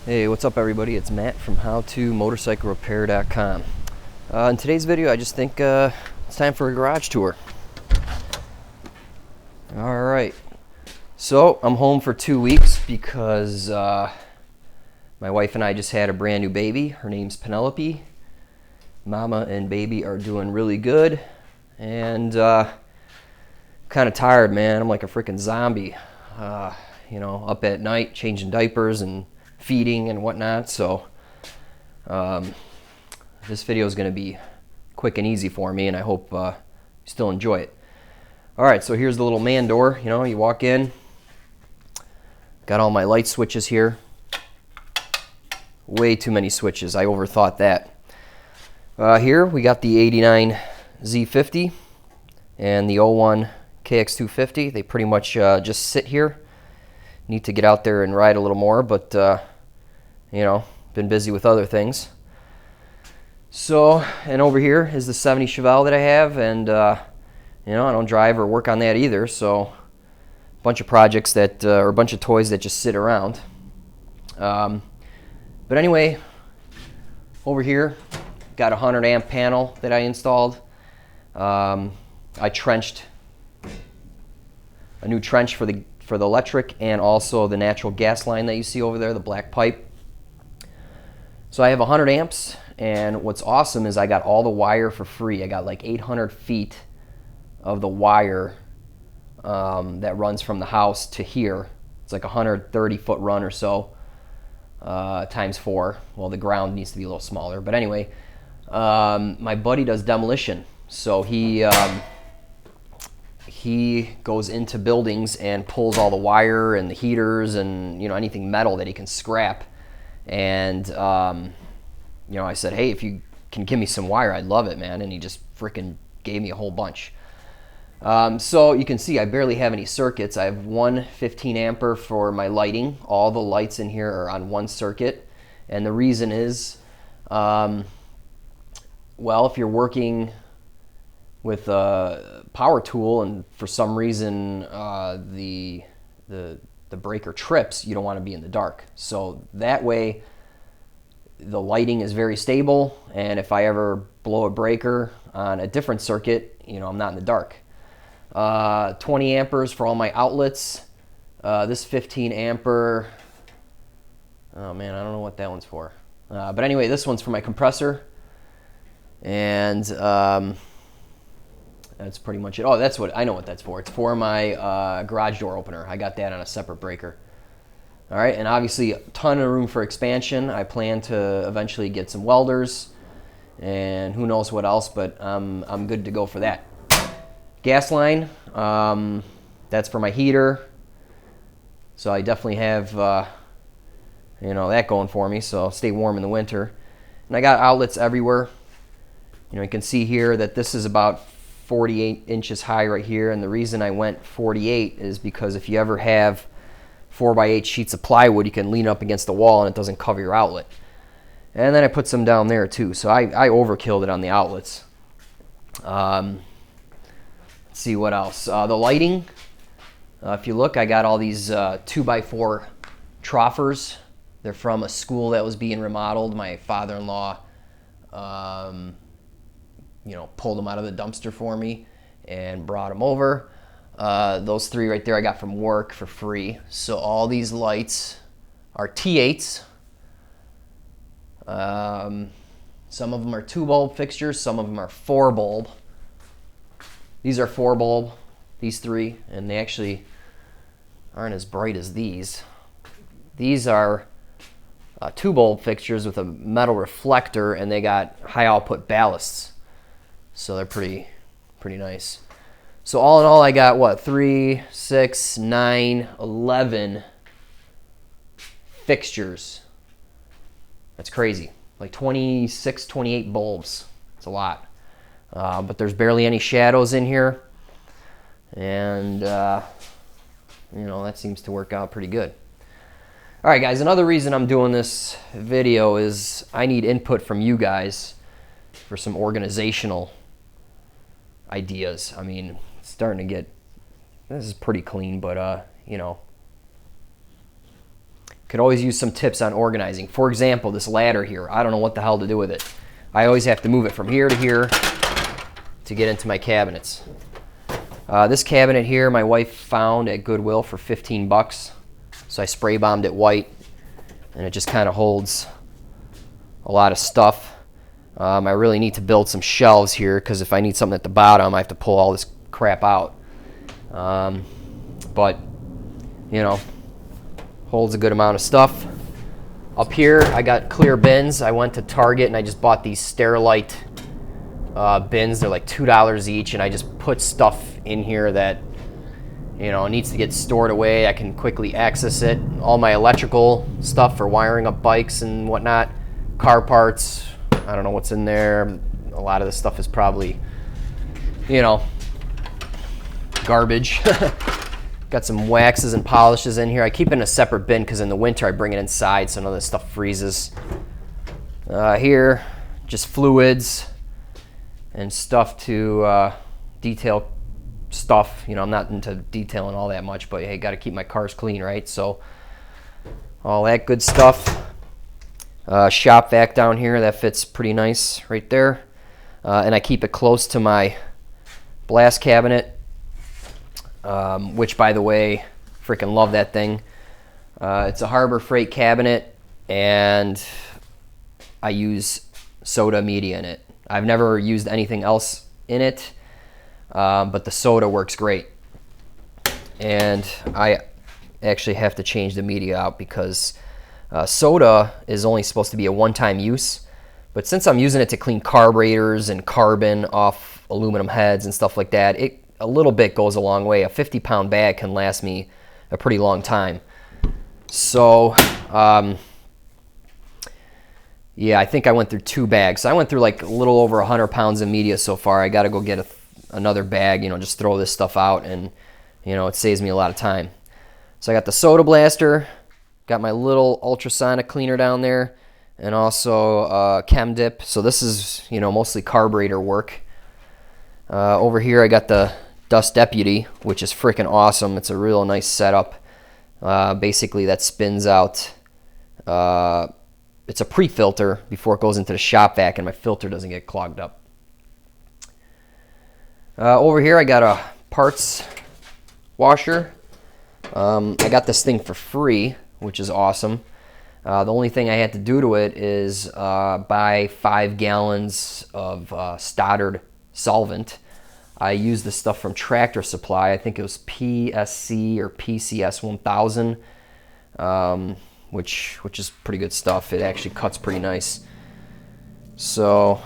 Hey, what's up everybody? It's Matt from howtomotorcyclerepair.com. In today's video, I just think it's time for a garage tour. Alright, so I'm home for 2 weeks because my wife and I just had a brand new baby. Her name's Penelope. Mama and baby are doing really good, and kind of tired, man. I'm like a freaking zombie. Up at night changing diapers and feeding and whatnot. So this video is going to be quick and easy for me, and I hope you still enjoy it. All right, so here's the little man door. You walk in, got all my light switches here. Way too many switches. I overthought that. Here we got the 89 Z50 and the 01 KX250. They pretty much just sit here. Need to get out there and ride a little more, but been busy with other things. So, and over here is the 70 Chevelle that I have, and I don't drive or work on that either, so a bunch of projects that, or a bunch of toys that just sit around. But anyway, over here, got a 100 amp panel that I installed. I trenched a new trench for the electric and also the natural gas line that you see over there, the black pipe. So I have 100 amps, and what's awesome is I got all the wire for free. I got like 800 feet of the wire that runs from the house to here. It's like a 130-foot run or so, times 4. Well, the ground needs to be a little smaller, but anyway, my buddy does demolition, so he goes into buildings and pulls all the wire and the heaters and anything metal that he can scrap. And I said, hey, if you can give me some wire, I'd love it, man. And he just freaking gave me a whole bunch. So you can see I barely have any circuits. I have one 15 amper for my lighting. All the lights in here are on one circuit, and the reason is, well, if you're working with a power tool and for some reason the breaker trips, you don't want to be in the dark. So that way the lighting is very stable, and if I ever blow a breaker on a different circuit, I'm not in the dark. 20 amperes for all my outlets. This 15 amper, oh man, I don't know what that one's for. But anyway, this one's for my compressor, and that's pretty much it. Oh, I know what that's for. It's for my garage door opener. I got that on a separate breaker. All right, and obviously a ton of room for expansion. I plan to eventually get some welders and who knows what else, but I'm good to go for that. Gas line, that's for my heater. So I definitely have that going for me, so I'll stay warm in the winter. And I got outlets everywhere. You can see here that this is about 48 inches high right here, and the reason I went 48 is because if you ever have 4x8 sheets of plywood, you can lean up against the wall and it doesn't cover your outlet. And then I put some down there too, so I overkilled it on the outlets. Let's see what else. The lighting, if you look, I got all these 2x4 troffers. They're from a school that was being remodeled. My father-in-law pulled them out of the dumpster for me and brought them over. Those 3 right there I got from work for free. So all these lights are T8s. Some of them are 2-bulb fixtures, some of them are 4-bulb. These are 4-bulb, these 3, and they actually aren't as bright as these. These are 2-bulb fixtures with a metal reflector, and they got high output ballasts. So they're pretty nice. So all in all, I got what, 3, 6, 9, 11 fixtures. That's crazy. Like 26, 28 bulbs. It's a lot. But there's barely any shadows in here. And, that seems to work out pretty good. All right, guys, another reason I'm doing this video is I need input from you guys for some organizational ideas. I mean, it's starting to get, this is pretty clean, but Could always use some tips on organizing. For example, this ladder here, I don't know what the hell to do with it. I always have to move it from here to here to get into my cabinets. This cabinet here my wife found at Goodwill for 15 bucks. So I spray bombed it white, and it just kind of holds a lot of stuff. I really need to build some shelves here, because if I need something at the bottom, I have to pull all this crap out. But, you know, holds a good amount of stuff. Up here, I got clear bins. I went to Target and I just bought these Sterilite bins. They're like $2 each, and I just put stuff in here that, you know, needs to get stored away. I can quickly access it. All my electrical stuff for wiring up bikes and whatnot, car parts. I don't know what's in there. A lot of this stuff is probably, you know, garbage. Got some waxes and polishes in here. I keep it in a separate bin because in the winter I bring it inside so none of this stuff freezes. Here, just fluids and stuff to detail stuff. You know, I'm not into detailing all that much, but hey, got to keep my cars clean, right? So all that good stuff. Shop vac down here, that fits pretty nice right there. And I keep it close to my blast cabinet, which, by the way, freaking love that thing. It's a Harbor Freight cabinet, and I use soda media in it. I've never used anything else in it, but the soda works great. And I actually have to change the media out because soda is only supposed to be a one-time use. But since I'm using it to clean carburetors and carbon off aluminum heads and stuff like that, a little bit goes a long way. A 50-pound bag can last me a pretty long time. So, yeah, I think I went through 2 bags. So I went through like a little over 100 pounds of media so far. I got to go get another bag, you know, just throw this stuff out, and, you know, it saves me a lot of time. So I got the soda blaster, got my little ultrasonic cleaner down there, and also chem dip. So this is, you know, mostly carburetor work. Over here I got the Dust Deputy, which is freaking awesome. It's a real nice setup. Basically that spins out, it's a pre-filter before it goes into the shop vac, and my filter doesn't get clogged up. Over here I got a parts washer. I got this thing for free, which is awesome. The only thing I had to do to it is buy 5 gallons of Stoddard solvent. I used this stuff from Tractor Supply. I think it was PSC or PCS 1000, which is pretty good stuff. It actually cuts pretty nice. So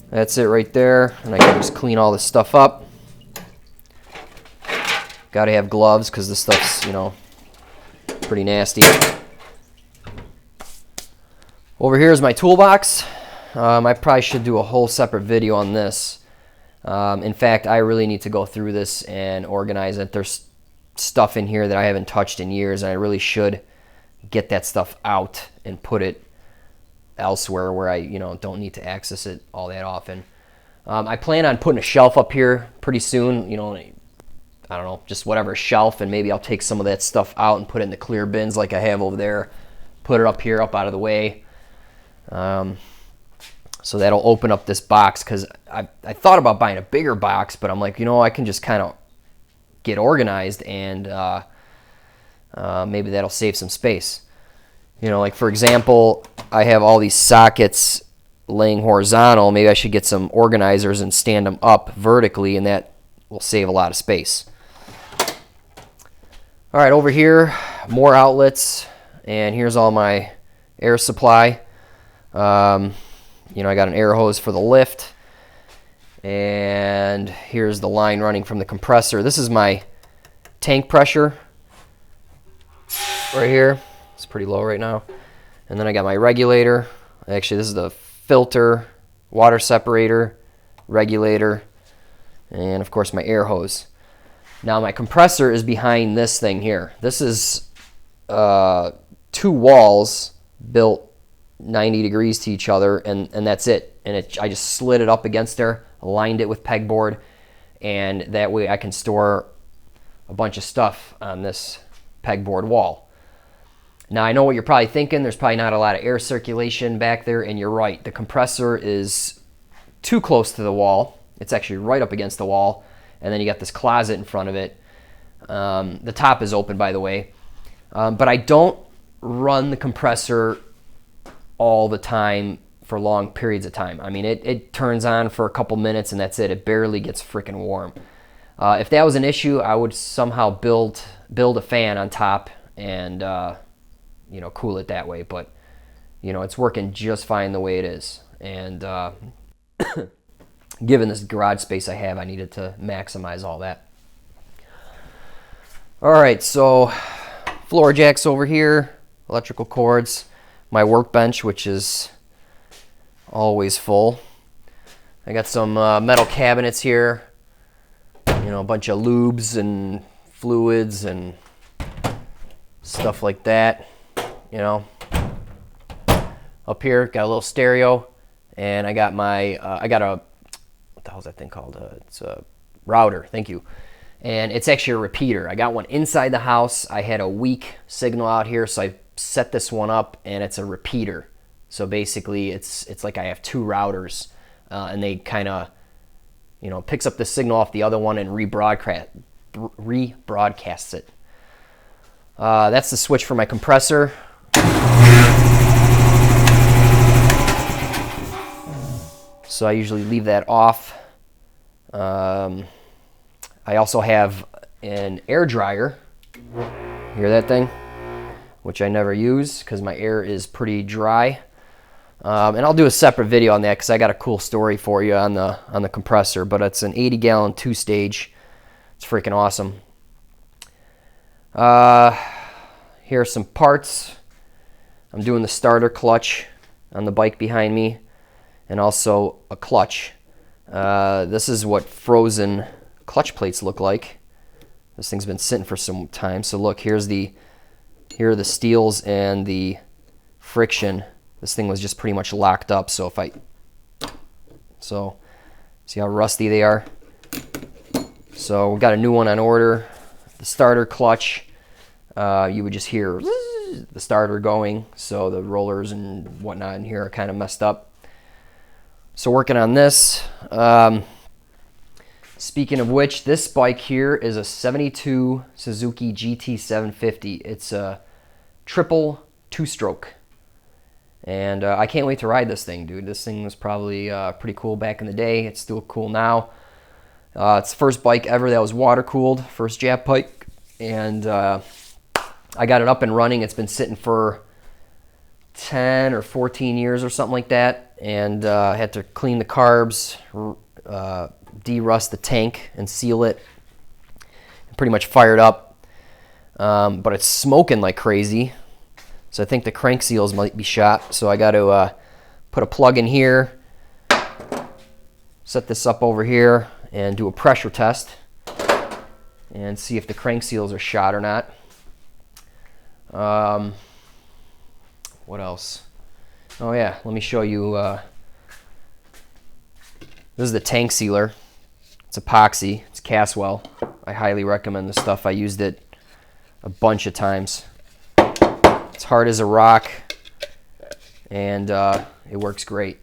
that's it right there, and I can just clean all this stuff up. Got to have gloves because this stuff's, you know, pretty nasty. Over here is my toolbox. I probably should do a whole separate video on this. In fact, I really need to go through this and organize it. There's stuff in here that I haven't touched in years, and I really should get that stuff out and put it elsewhere where I, you know, don't need to access it all that often. I plan on putting a shelf up here pretty soon, you know, I don't know, just whatever shelf, and maybe I'll take some of that stuff out and put it in the clear bins like I have over there. Put it up here, up out of the way. So that'll open up this box, because I thought about buying a bigger box, but I'm like, you know, I can just kind of get organized, and maybe that'll save some space. You know, like for example, I have all these sockets laying horizontal. Maybe I should get some organizers and stand them up vertically, and that will save a lot of space. All right, over here, more outlets, and here's all my air supply. You know, I got an air hose for the lift, and here's the line running from the compressor. This is my tank pressure right here. It's pretty low right now. And then I got my regulator. Actually, this is the filter, water separator, regulator, and of course my air hose. Now my compressor is behind this thing here. This is 2 walls built 90 degrees to each other, and that's it. And I just slid it up against there, aligned it with pegboard, and that way I can store a bunch of stuff on this pegboard wall. Now, I know what you're probably thinking. There's probably not a lot of air circulation back there, and you're right. The compressor is too close to the wall. It's actually right up against the wall, and then you got this closet in front of it. The top is open, by the way. But I don't run the compressor all the time for long periods of time. I mean, it turns on for a couple minutes, and that's it. It barely gets freaking warm. If that was an issue, I would somehow build a fan on top and cool it that way. But it's working just fine the way it is. And given this garage space I have, I needed to maximize all that. All right, so floor jacks over here, electrical cords, my workbench, which is always full. I got some metal cabinets here, a bunch of lubes and fluids and stuff like that. Up here, got a little stereo, and I got my, what the hell is that thing called? It's a router, thank you. And it's actually a repeater. I got one inside the house. I had a weak signal out here, so I set this one up, and it's a repeater. So basically, it's like I have two routers, and they kind of, picks up the signal off the other one and rebroadcasts it. That's the switch for my compressor. So I usually leave that off. I also have an air dryer. Hear that thing? Which I never use because my air is pretty dry. And I'll do a separate video on that because I got a cool story for you on the compressor. But it's an 80-gallon 2-stage. It's freaking awesome. Here are some parts. I'm doing the starter clutch on the bike behind me, and also a clutch. This is what frozen clutch plates look like. This thing's been sitting for some time. So look, here are the steels and the friction. This thing was just pretty much locked up. So see how rusty they are. So we got a new one on order. The starter clutch, you would just hear the starter going. So the rollers and whatnot in here are kind of messed up. So working on this. Speaking of which, this bike here is a 72 Suzuki GT750. It's a triple 2-stroke. And I can't wait to ride this thing, dude. This thing was probably pretty cool back in the day. It's still cool now. It's the first bike ever that was water-cooled, first Jap bike. And I got it up and running. It's been sitting for 10 or 14 years or something like that. And I had to clean the carbs, de-rust the tank and seal it. Pretty much fired up, but it's smoking like crazy. So I think the crank seals might be shot. So I got to put a plug in here, set this up over here, and do a pressure test and see if the crank seals are shot or not. What else? Oh yeah, let me show you. This is the tank sealer. It's epoxy. It's Caswell. I highly recommend this stuff. I used it a bunch of times. It's hard as a rock, and it works great.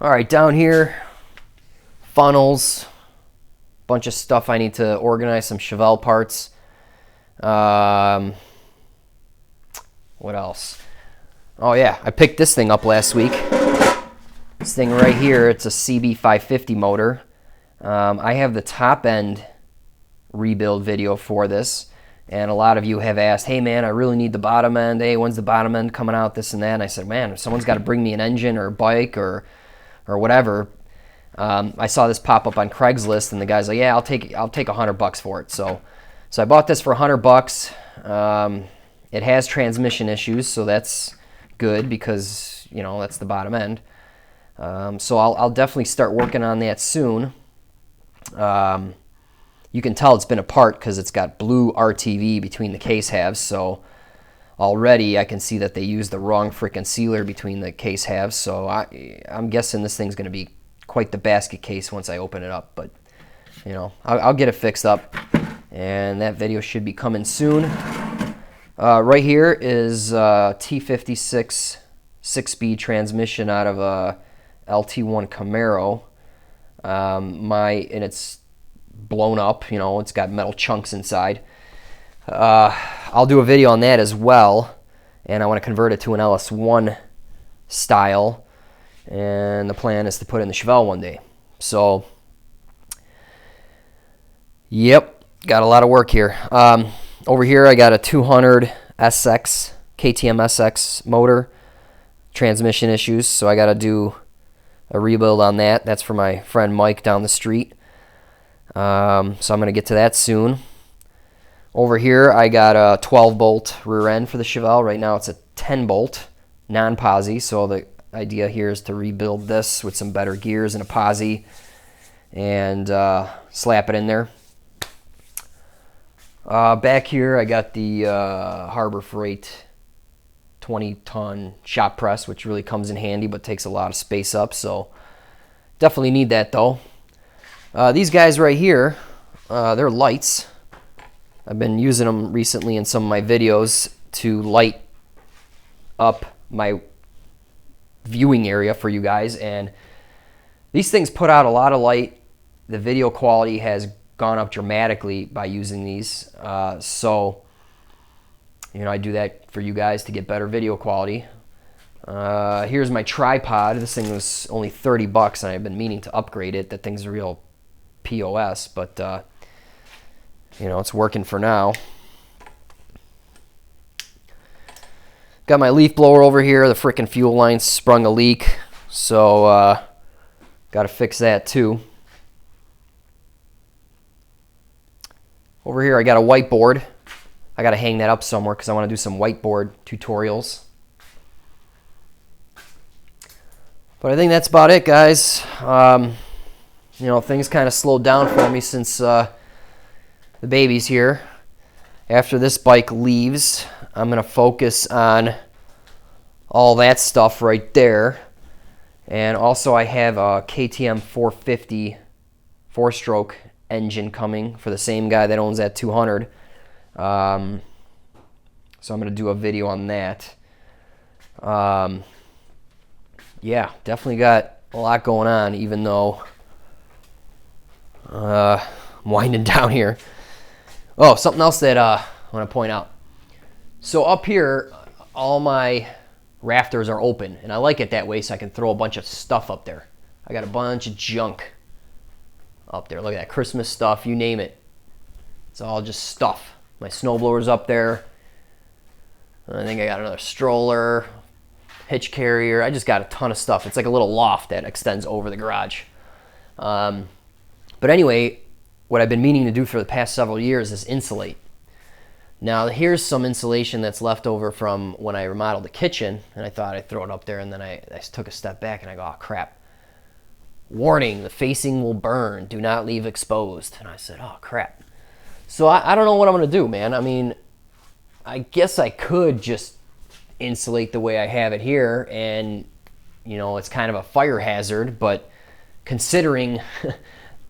All right, down here, funnels, bunch of stuff I need to organize, some Chevelle parts. What else? Oh yeah, I picked this thing up last week. This thing right here, it's a CB550 motor. I have the top end rebuild video for this, and a lot of you have asked, hey man, I really need the bottom end. Hey, when's the bottom end coming out, this and that? And I said, man, if someone's got to bring me an engine or a bike or whatever. I saw this pop up on Craigslist, and the guy's like, yeah, I'll take $100 for it. So I bought this for $100. It has transmission issues, so that's good because that's the bottom end. So I'll definitely start working on that soon. You can tell it's been apart because it's got blue RTV between the case halves. So already I can see that they used the wrong freaking sealer between the case halves. So I'm guessing this thing's going to be quite the basket case once I open it up. But I'll get it fixed up. and that video should be coming soon. Right here is T56 6-speed transmission out of a LT1 Camaro. And it's blown up, you know, it's got metal chunks inside. I'll do a video on that as well, and I want to convert it to an LS1 style, and the plan is to put it in the Chevelle one day. So, yep, got a lot of work here. Over here I got a 200 SX, KTM SX motor, transmission issues, so I got to do a rebuild on that. That's for my friend Mike down the street. So I'm going to get to that soon. Over here I got a 12-bolt rear end for the Chevelle. Right now it's a 10-bolt non-posi, so the idea here is to rebuild this with some better gears and a posi and slap it in there. Back here I got the Harbor Freight 20-ton shop press, which really comes in handy but takes a lot of space up, so definitely need that though. These guys right here, they're lights. I've been using them recently in some of my videos to light up my viewing area for you guys, and these things put out a lot of light. The video quality has gone up dramatically by using these, so you know, I do that for you guys to get better video quality. Here's my tripod. This thing was only 30 bucks and I've been meaning to upgrade it. That thing's a real POS, but you know, it's working for now. Got my leaf blower over here. The frickin' fuel line sprung a leak, so got to fix that too. Over here I got a whiteboard. I got to hang that up somewhere because I want to do some whiteboard tutorials. But I think that's about it, guys. You know, things kind of slowed down for me since the baby's here. After this bike leaves, I'm going to focus on all that stuff right there. And also I have a KTM 450 4-stroke engine coming for the same guy that owns that 200. So I'm going to do a video on that. Yeah, definitely got a lot going on, even though I'm winding down here. Oh, something else that I want to point out. So up here, all my rafters are open, and I like it that way so I can throw a bunch of stuff up there. I got a bunch of junk up there. Look at that, Christmas stuff, you name it. It's all just stuff. My snowblower's up there. I think I got another stroller, hitch carrier. I just got a ton of stuff. It's like a little loft that extends over the garage. But anyway, what I've been meaning to do for the past several years is insulate. Now here's some insulation that's left over from when I remodeled the kitchen, and I thought I'd throw it up there, and then I took a step back and I go, oh crap. Warning, the facing will burn. Do not leave exposed. And I said, oh crap. So I don't know what I'm going to do, man. I mean, I guess I could just insulate the way I have it here, and you know, it's kind of a fire hazard, but considering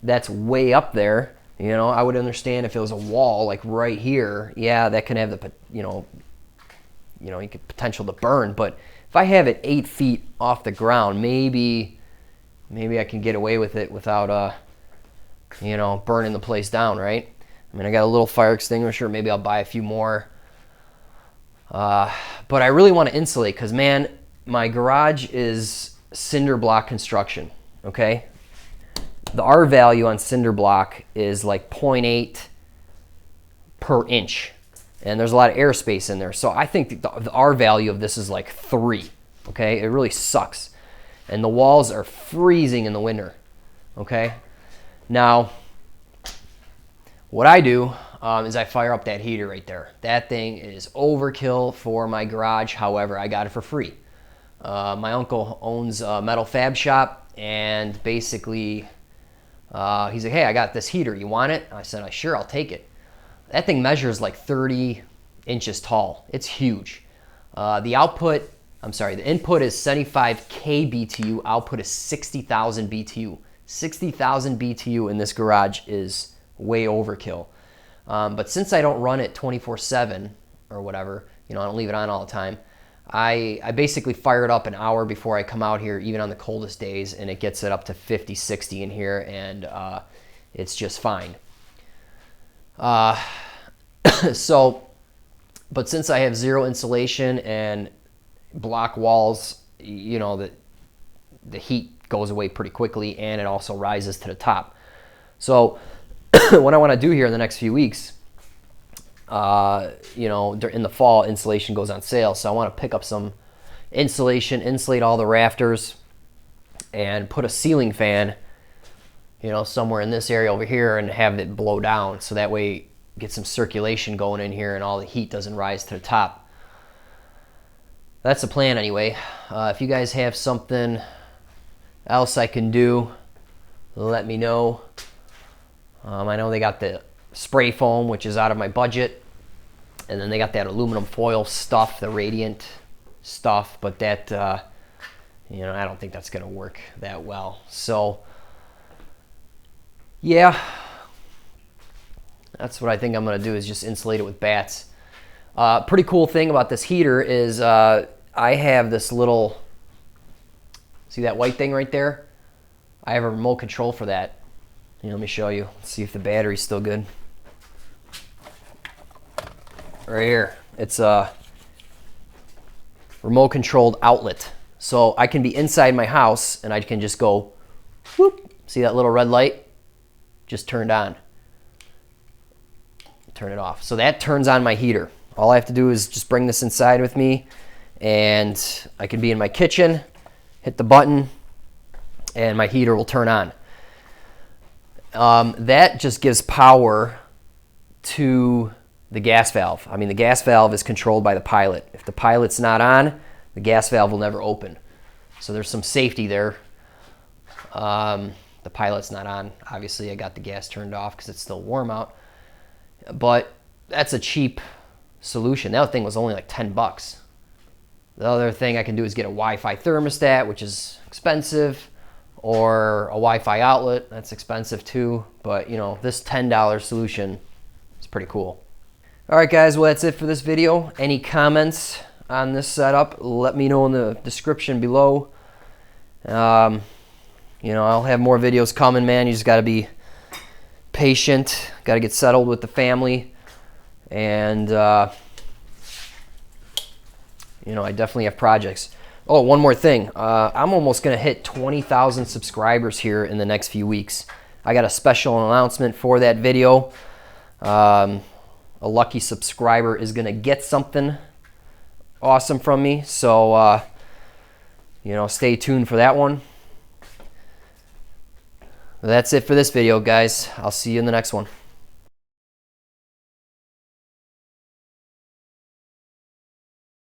that's way up there, you know, I would understand if it was a wall like right here. Yeah, that can have the, you know, you could potential to burn, but if I have it 8 feet off the ground, maybe I can get away with it without you know, burning the place down, right? I mean, I got a little fire extinguisher. Maybe I'll buy a few more. But I really want to insulate because, man, my garage is cinder block construction, okay? The R value on cinder block is like 0.8 per inch, and there's a lot of airspace in there. So I think the R value of this is like 3, okay? It really sucks. And the walls are freezing in the winter, okay? Now, what I do is I fire up that heater right there. That thing is overkill for my garage. However, I got it for free. My uncle owns a metal fab shop, and basically he's like, hey, I got this heater. You want it? I said, sure, I'll take it. That thing measures like 30 inches tall. It's huge. The input is 75K BTU. Output is 60,000 BTU. 60,000 BTU in this garage is way overkill. But since I don't run it 24/7 or whatever, I don't leave it on all the time, I basically fire it up an hour before I come out here, even on the coldest days, and it gets it up to 50, 60 in here, and it's just fine. But since I have zero insulation and block walls, the heat goes away pretty quickly, and it also rises to the top. So what I want to do here in the next few weeks, in the fall, insulation goes on sale. So I want to pick up some insulation, insulate all the rafters, and put a ceiling fan, somewhere in this area over here, and have it blow down. So that way, get some circulation going in here, and all the heat doesn't rise to the top. That's the plan anyway. If you guys have something else I can do, let me know. I know they got the spray foam, which is out of my budget, and then they got that aluminum foil stuff, the radiant stuff, but that I don't think that's gonna work that well. So yeah, that's what I think I'm gonna do, is just insulate it with bats. Pretty cool thing about this heater is I have this little, see that white thing right there? I have a remote control for that. Let me show you. Let's see if the battery's still good. Right here. It's a remote controlled outlet. So I can be inside my house and I can just go, whoop. See that little red light? Just turned on. Turn it off. So that turns on my heater. All I have to do is just bring this inside with me, and I can be in my kitchen, hit the button, and my heater will turn on. That just gives power to the gas valve. I mean, the gas valve is controlled by the pilot. If the pilot's not on, the gas valve will never open. So there's some safety there. The pilot's not on. Obviously, I got the gas turned off because it's still warm out. But that's a cheap solution. That thing was only like 10 bucks. The other thing I can do is get a Wi-Fi thermostat, which is expensive, or a Wi-Fi outlet. That's expensive too. But this $10 solution is pretty cool. All right, guys. Well, that's it for this video. Any comments on this setup, let me know in the description below. I'll have more videos coming, man. You just got to be patient. Got to get settled with the family. And, I definitely have projects. Oh, one more thing. I'm almost going to hit 20,000 subscribers here in the next few weeks. I got a special announcement for that video. A lucky subscriber is going to get something awesome from me. So, stay tuned for that one. That's it for this video, guys. I'll see you in the next one.